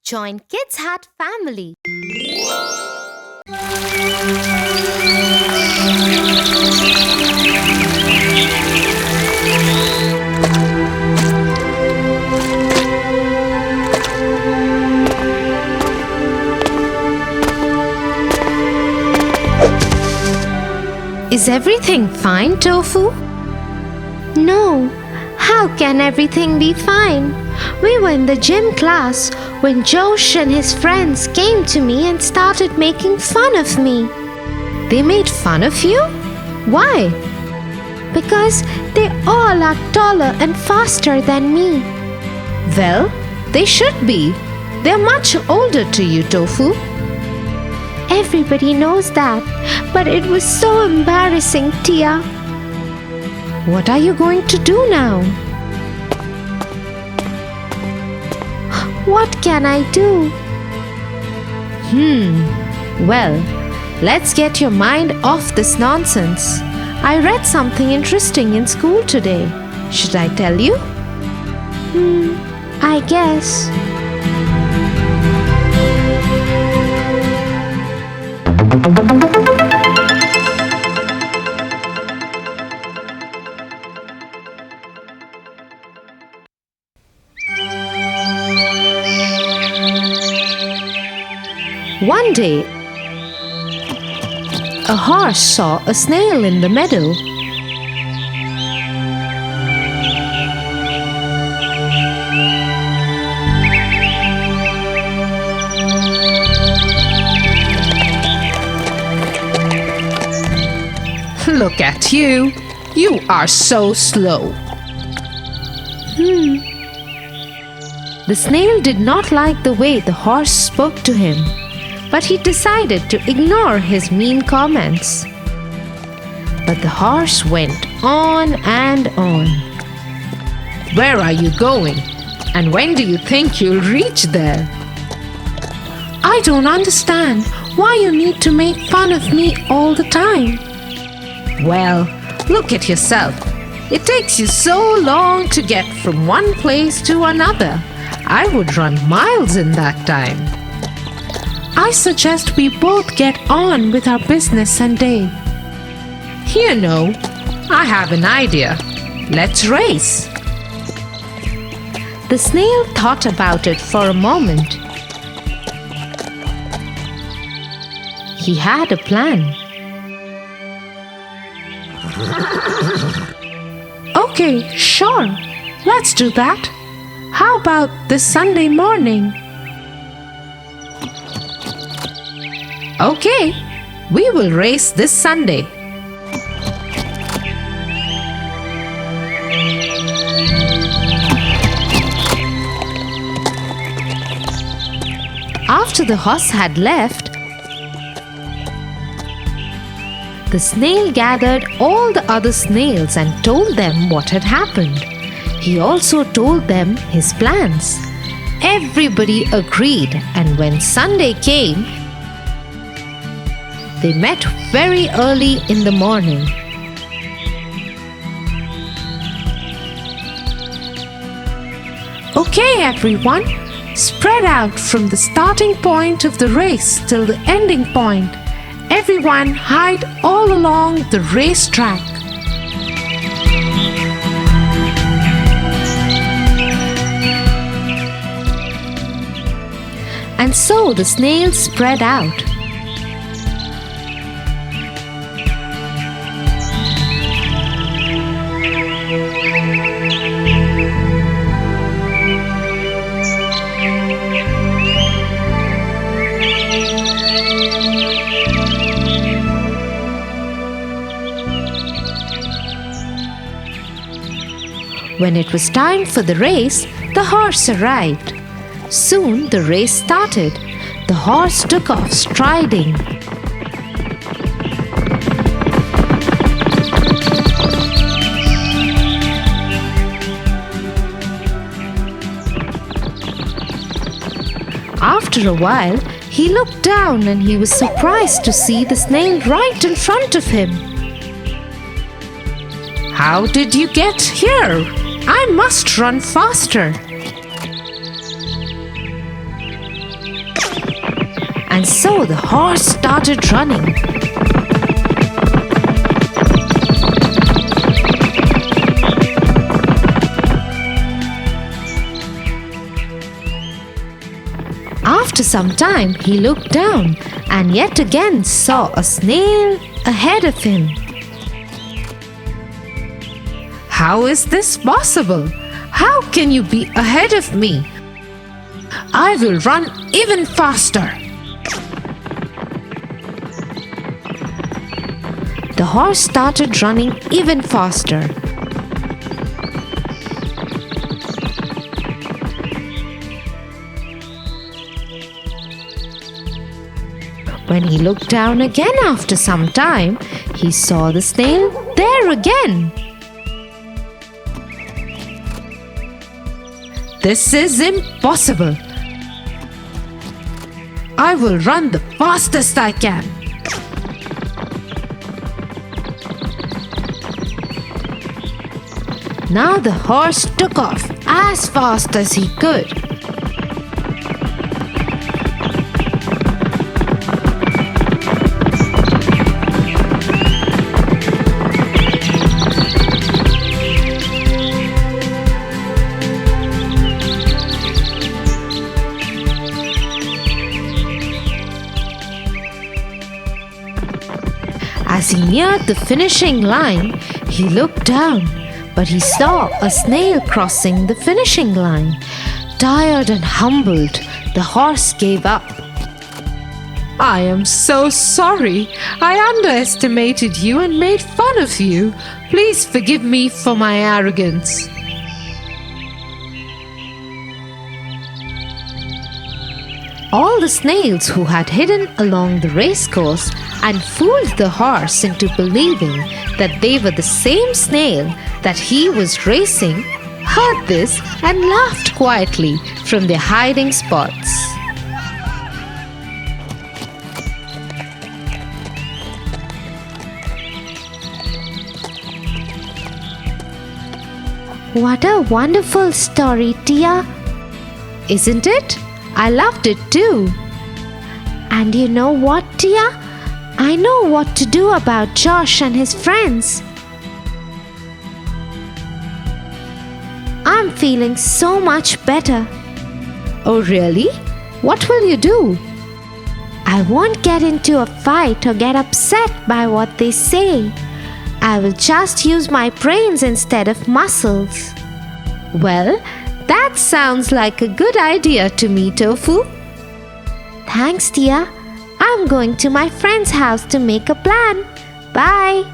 Join Kids Hut family. Is everything fine, Tofu? No, how can everything be fine? We were in the gym class when Josh and his friends came to me and started making fun of me. They made fun of you? Why? Because they all are taller and faster than me. Well, they should be. They're much older to you, Tofu. Everybody knows that, but it was so embarrassing, Tia. What are you going to do now? What can I do? Well, let's get your mind off this nonsense. I read something interesting in school today. Should I tell you? I guess. One day, a horse saw a snail in the meadow. Look at you. You are so slow. The snail did not like the way the horse spoke to him, but he decided to ignore his mean comments. But the horse went on and on. Where are you going? And when do you think you'll reach there? I don't understand why you need to make fun of me all the time. Well, look at yourself. It takes you so long to get from one place to another. I would run miles in that time. I suggest we both get on with our business and day. You know, I have an idea. Let's race. The snail thought about it for a moment. He had a plan. Okay, sure. Let's do that. How about this Sunday morning? Okay, we will race this Sunday. After the horse had left, the snail gathered all the other snails and told them what had happened. He also told them his plans. Everybody agreed, and when Sunday came, they met very early in the morning. Okay, everyone, spread out from the starting point of the race till the ending point. Everyone hide all along the racetrack. And so the snails spread out. When it was time for the race, the horse arrived. Soon the race started. The horse took off striding. After a while, he looked down and he was surprised to see the snail right in front of him. How did you get here? I must run faster. and so the horse started running. After some time, he looked down and yet again saw a snail ahead of him. How is this possible? How can you be ahead of me? I will run even faster. The horse started running even faster. When he looked down again after some time, he saw the snail there again. This is impossible. I will run the fastest I can. Now the horse took off as fast as he could. As he neared the finishing line, he looked down, but he saw a snail crossing the finishing line. Tired and humbled, the horse gave up. I am so sorry. I underestimated you and made fun of you. Please forgive me for my arrogance. All the snails who had hidden along the racecourse and fooled the horse into believing that they were the same snail that he was racing heard this and laughed quietly from their hiding spots. What a wonderful story, Tia. Isn't it? I loved it too. And you know what, Tia? I know what to do about Josh and his friends. I'm feeling so much better. Oh, really? What will you do? I won't get into a fight or get upset by what they say. I will just use my brains instead of muscles. Well, that sounds like a good idea to me, Tofu. Thanks, Tia. I'm going to my friend's house to make a plan. Bye.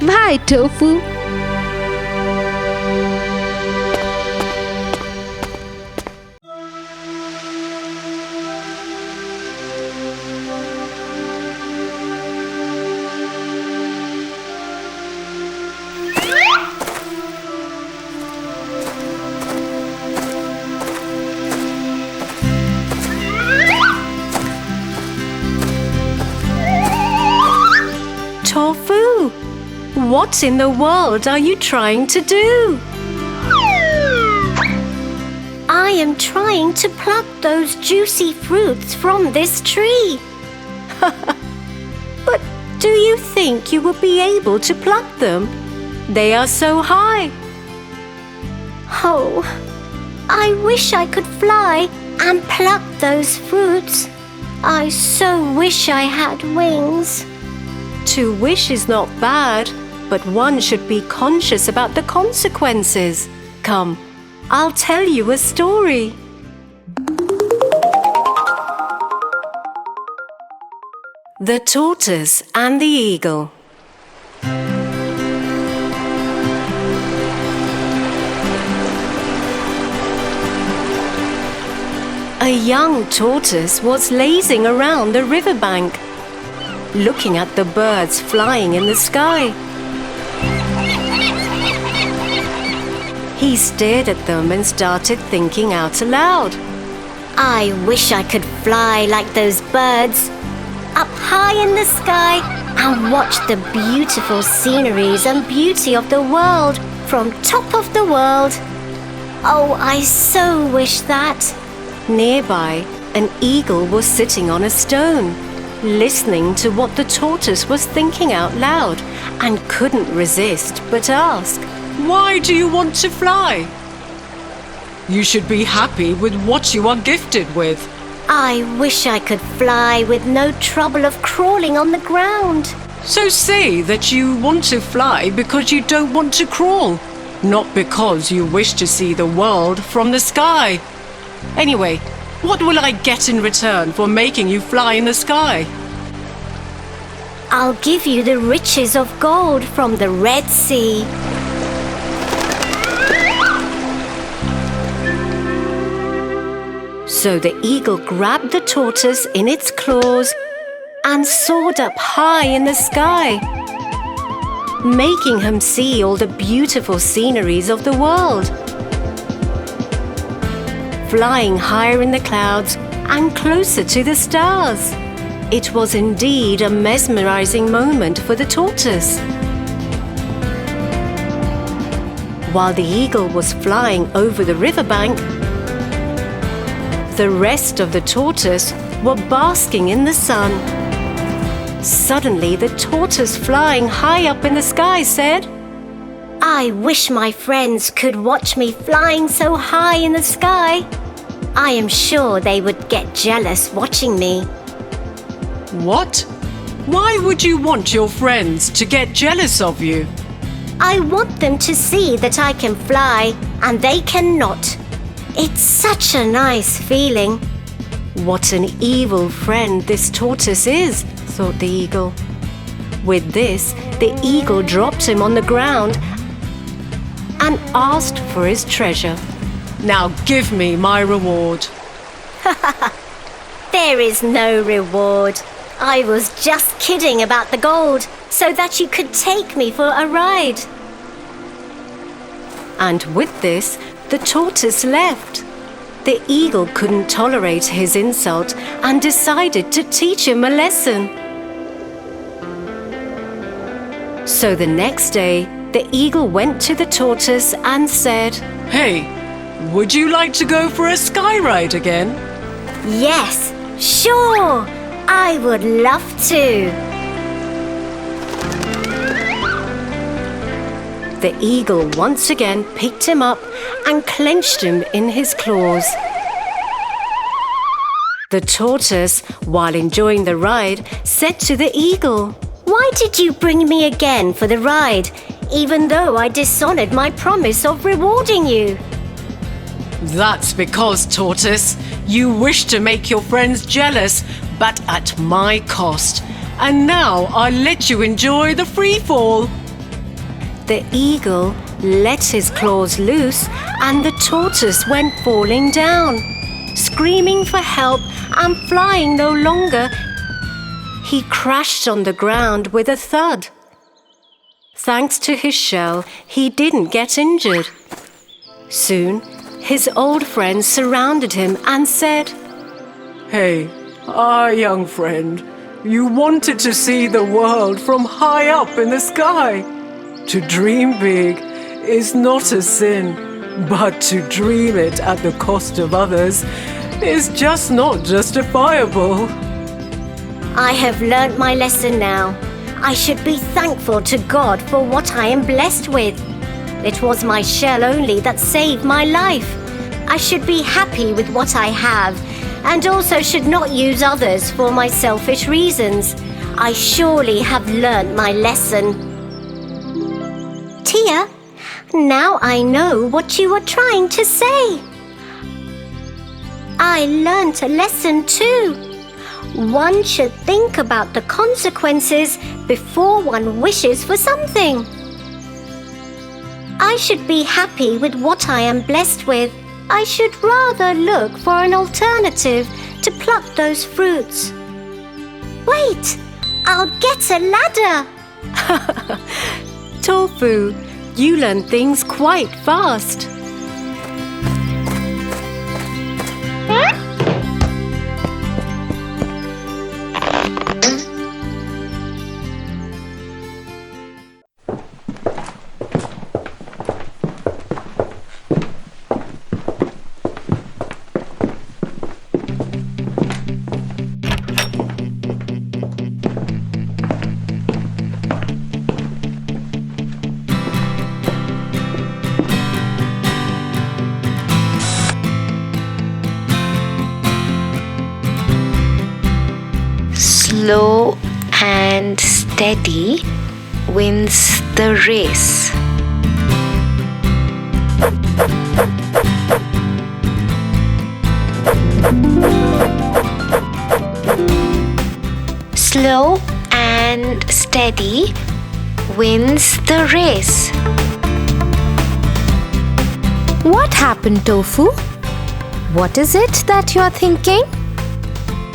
Bye, Tofu. Tofu, what in the world are you trying to do? I am trying to pluck those juicy fruits from this tree. But do you think you will be able to pluck them? They are so high. Oh, I wish I could fly and pluck those fruits. I so wish I had wings. To wish is not bad, but one should be conscious about the consequences. Come, I'll tell you a story. The Tortoise and the Eagle. A young tortoise was lazing around the riverbank, looking at the birds flying in the sky. He stared at them and started thinking out aloud. I wish I could fly like those birds, up high in the sky and watch the beautiful sceneries and beauty of the world from top of the world. Oh, I so wish that. Nearby, An eagle was sitting on a stone, listening to what the tortoise was thinking out loud, and couldn't resist but ask, Why do you want to fly? You should be happy with what you are gifted with. I wish I could fly with no trouble of crawling on the ground. So say that you want to fly because you don't want to crawl, not because you wish to see the world from the sky. Anyway, what will I get in return for making you fly in the sky? I'll give you the riches of gold from the Red Sea. So the eagle grabbed the tortoise in its claws and soared up high in the sky, making him see all the beautiful sceneries of the world. Flying higher in the clouds and closer to the stars. It was indeed a mesmerizing moment for the tortoise. While the eagle was flying over the riverbank, the rest of the tortoise were basking in the sun. Suddenly, the tortoise flying high up in the sky said, I wish my friends could watch me flying so high in the sky. I am sure they would get jealous watching me. What? Why would you want your friends to get jealous of you? I want them to see that I can fly and they cannot. It's such a nice feeling. What an evil friend this tortoise is, thought the eagle. With this, the eagle dropped him on the ground and asked for his treasure. Now give me my reward. There is no reward. I was just kidding about the gold so that you could take me for a ride. And with this, the tortoise left. The eagle couldn't tolerate his insult and decided to teach him a lesson. So the next day, the eagle went to the tortoise and said, Hey, would you like to go for a sky ride again? Yes, sure. I would love to. The eagle once again picked him up and clenched him in his claws. The tortoise, while enjoying the ride, said to the eagle, Why did you bring me again for the ride, even though I dishonored my promise of rewarding you? That's because, tortoise, you wish to make your friends jealous, but at my cost. And now I'll let you enjoy the free fall. The eagle let his claws loose and the tortoise went falling down. Screaming for help and flying no longer, he crashed on the ground with a thud. Thanks to his shell, he didn't get injured. Soon, his old friends surrounded him and said, Hey, young friend, you wanted to see the world from high up in the sky. To dream big is not a sin, but to dream it at the cost of others is just not justifiable. I have learnt my lesson now. I should be thankful to God for what I am blessed with. It was my shell only that saved my life. I should be happy with what I have, and also should not use others for my selfish reasons. I surely have learnt my lesson. Tia, now I know what you are trying to say. I learnt a lesson too. One should think about the consequences before one wishes for something. I should be happy with what I am blessed with. I should rather look for an alternative to pluck those fruits. Wait, I'll get a ladder. Tofu, you learn things quite fast. slow and steady wins the race. Slow and steady wins the race. What happened, Tofu? What is it that you're thinking?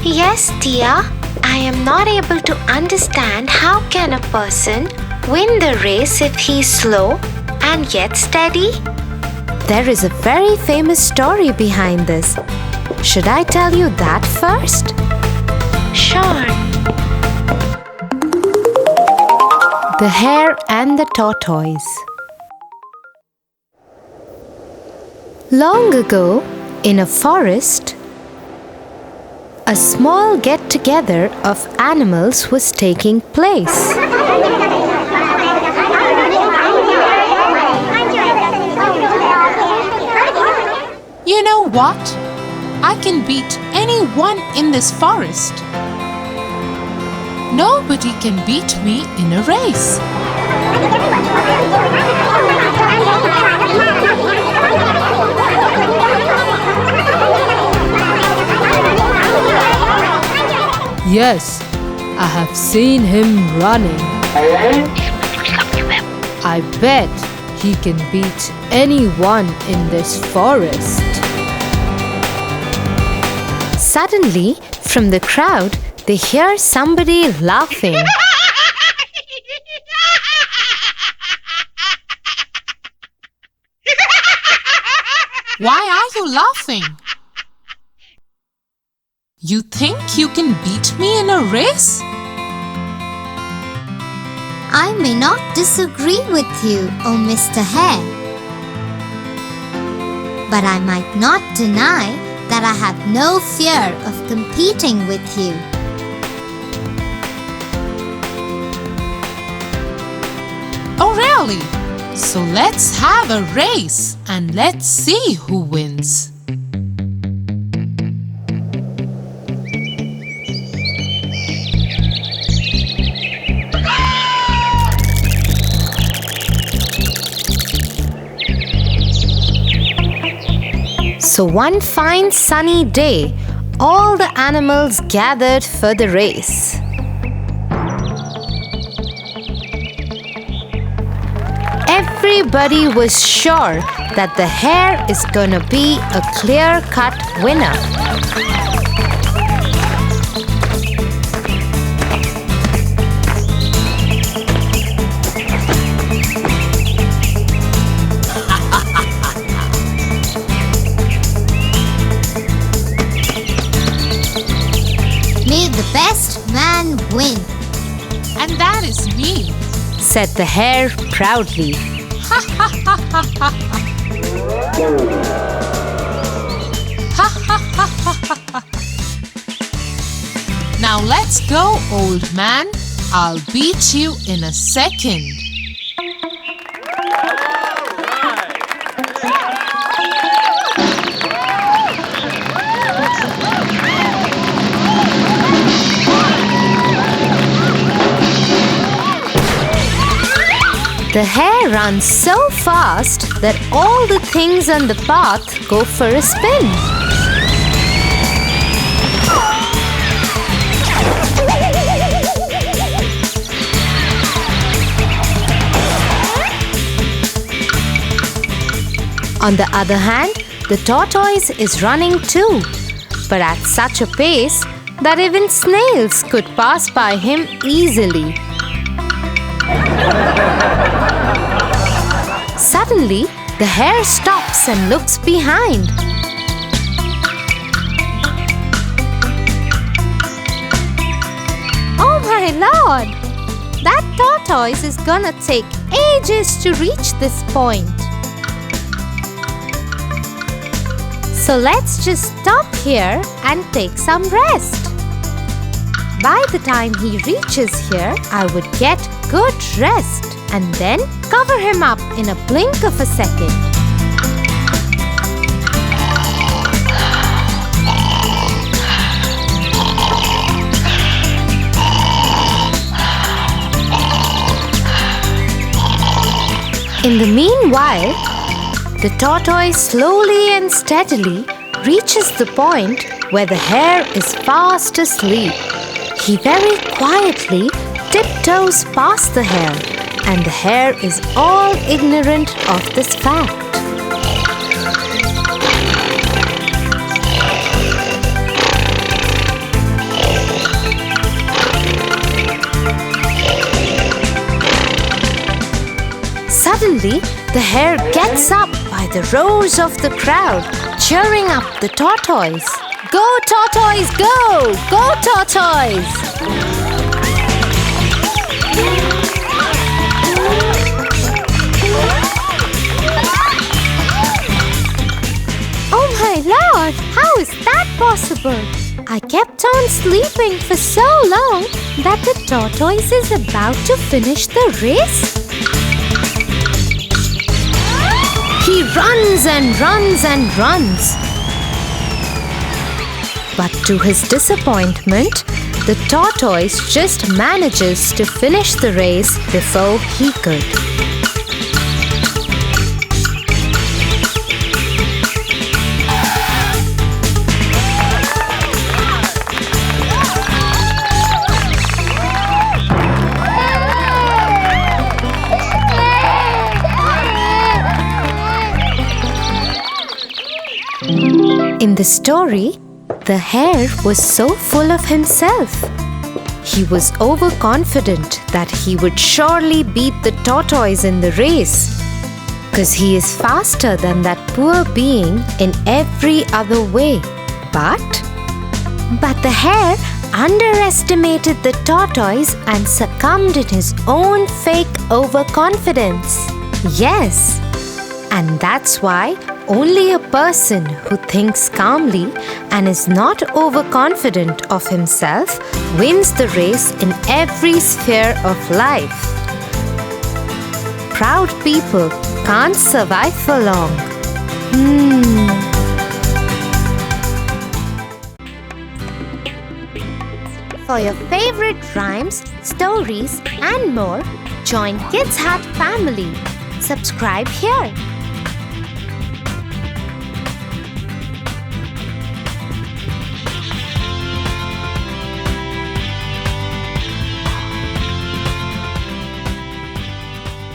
Yes, Tia, I am not able to understand how can a person win the race if he's slow and yet steady? There is a very famous story behind this. Should I tell you that first? Sure. The Hare and the Tortoise. Long ago, in a forest, a small get-together of animals was taking place. You know what? I can beat anyone in this forest. Nobody can beat me in a race. Yes, I have seen him running. I bet he can beat anyone in this forest. Suddenly, from the crowd, they hear somebody laughing. Why are you laughing? You think you can beat me in a race? I may not disagree with you, oh Mr. Hare. But I might not deny that I have no fear of competing with you. Oh really? So let's have a race and let's see who wins. So one fine sunny day, all the animals gathered for the race. Everybody was sure that the hare is gonna be a clear-cut winner. May the best man win. And that is me, Said the hare proudly. Now let's go, old man. I'll beat you in a second. The hare runs so fast that all the things on the path go for a spin. On the other hand, the tortoise is running too, but at such a pace that even snails could pass by him easily. Suddenly, the hare stops and looks behind. Oh my lord! That tortoise is gonna take ages to reach this point. So let's just stop here and take some rest. By the time he reaches here, I would get good rest and then cover him up in a blink of a second. In the meanwhile, the tortoise slowly and steadily reaches the point where the hare is fast asleep. He very quietly tiptoes past the hare, and the hare is all ignorant of this fact. Suddenly, the hare gets up by the roars of the crowd, cheering up the tortoise. Go, tortoise, go! Go, tortoise! Oh my lord, how is that possible? I kept on sleeping for so long that the tortoise is about to finish the race. He runs and runs and runs. But to his disappointment, the tortoise just manages to finish the race before he could. In the story, the hare was so full of himself. He was overconfident that he would surely beat the tortoise in the race, because he is faster than that poor being in every other way. But the hare underestimated the tortoise and succumbed in his own fake overconfidence. Yes, and that's why only a person who thinks calmly and is not overconfident of himself wins the race in every sphere of life. Proud people can't survive for long. For your favorite rhymes, stories and more, join Kids Hut family. Subscribe here.